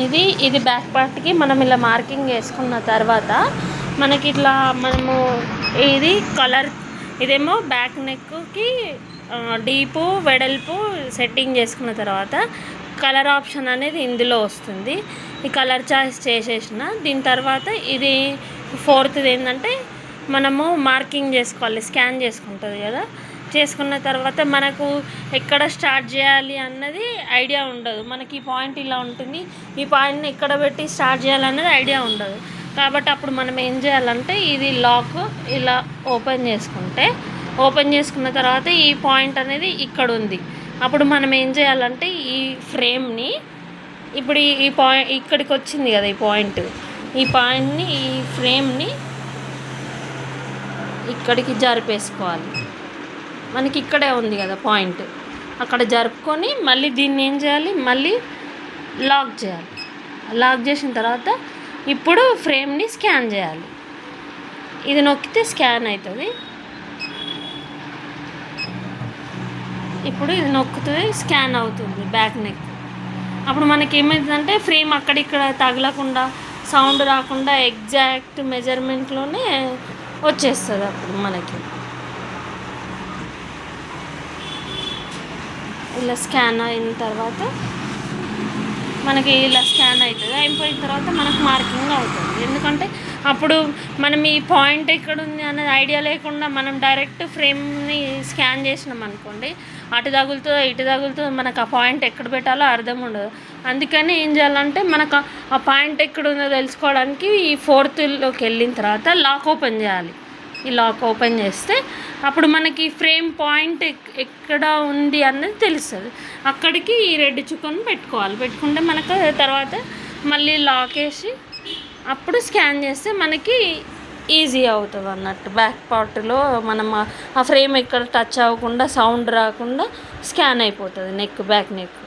ఇది బ్యాక్ పార్ట్కి మనం ఇలా మార్కింగ్ చేసుకున్న తర్వాత మనకి ఇట్లా మనము ఇది కలర్, ఇదేమో బ్యాక్ నెక్కి డీపు వెడల్పు సెట్టింగ్ చేసుకున్న తర్వాత కలర్ ఆప్షన్ అనేది ఇందులో వస్తుంది. ఈ కలర్ చాయిస్ చేసేసిన దీని తర్వాత ఇది ఫోర్త్ది ఏంటంటే మనము మార్కింగ్ చేసుకోవాలి, స్కాన్ చేసుకుంటుంది కదా. చేసుకున్న తర్వాత మనకు ఎక్కడ స్టార్ట్ చేయాలి అన్నది ఐడియా ఉండదు. మనకి ఈ పాయింట్ ఇలా ఉంటుంది, ఈ పాయింట్ని ఎక్కడ పెట్టి స్టార్ట్ చేయాలన్నది ఐడియా ఉండదు. కాబట్టి అప్పుడు మనం ఏం చేయాలంటే ఇది లాక్ ఇలా ఓపెన్ చేసుకున్న తర్వాత ఈ పాయింట్ అనేది ఇక్కడ ఉంది. అప్పుడు మనం ఏం చేయాలంటే ఈ ఫ్రేమ్ని ఇప్పుడు ఈ పాయింట్ ఇక్కడికి వచ్చింది కదా, ఈ పాయింట్ని ఈ ఫ్రేమ్ని ఇక్కడికి జరిపేసుకోవాలి. మనకి ఇక్కడే ఉంది కదా పాయింట్, అక్కడ జరుపుకొని మళ్ళీ దీన్ని ఏం చేయాలి, మళ్ళీ లాక్ చేయాలి. లాక్ చేసిన తర్వాత ఇప్పుడు ఫ్రేమ్ని స్కాన్ చేయాలి. ఇది నొక్కితే స్కాన్ అవుతుంది. ఇప్పుడు ఇది నొక్కితే స్కాన్ అవుతుంది బ్యాక్ నెక్. అప్పుడు మనకి ఏమవుతుందంటే ఫ్రేమ్ అక్కడిక్కడ తగలకుండా, సౌండ్ రాకుండా ఎగ్జాక్ట్ మెజర్మెంట్లోనే వచ్చేస్తుంది. అప్పుడు మనకి ఇలా స్కాన్ అయిన తర్వాత మనకి ఇలా స్కాన్ అవుతుంది. అయిపోయిన తర్వాత మనకు మార్కింగ్ అవుతుంది. ఎందుకంటే అప్పుడు మనం ఈ పాయింట్ ఎక్కడ ఉంది అనేది ఐడియా లేకుండా మనం డైరెక్ట్ ఫ్రేమ్ని స్కాన్ చేసినాం అనుకోండి, అటు తగులుతుందో ఇటు తగులుతుందో మనకు ఆ పాయింట్ ఎక్కడ పెట్టాలో అర్థం ఉండదు. అందుకని ఏం చేయాలంటే మనకు ఆ పాయింట్ ఎక్కడ ఉందో తెలుసుకోవడానికి ఈ ఫోర్త్లోకి వెళ్ళిన తర్వాత లాక్ ఓపెన్ చేయాలి. ఈ లాక్ ఓపెన్ చేస్తే అప్పుడు మనకి ఫ్రేమ్ పాయింట్ ఎక్కడ ఉంది అన్నది తెలుస్తుంది. అక్కడికి ఈ రెడ్ చుక్కను పెట్టుకుంటే మనకు తర్వాత మళ్ళీ లాక్ వేసి అప్పుడు స్కాన్ చేస్తే మనకి ఈజీ అవుతుంది అన్నట్టు. బ్యాక్ పార్ట్లో మనం ఆ ఫ్రేమ్ ఎక్కడ టచ్ అవ్వకుండా, సౌండ్ రాకుండా స్కాన్ అయిపోతుంది బ్యాక్ నెక్.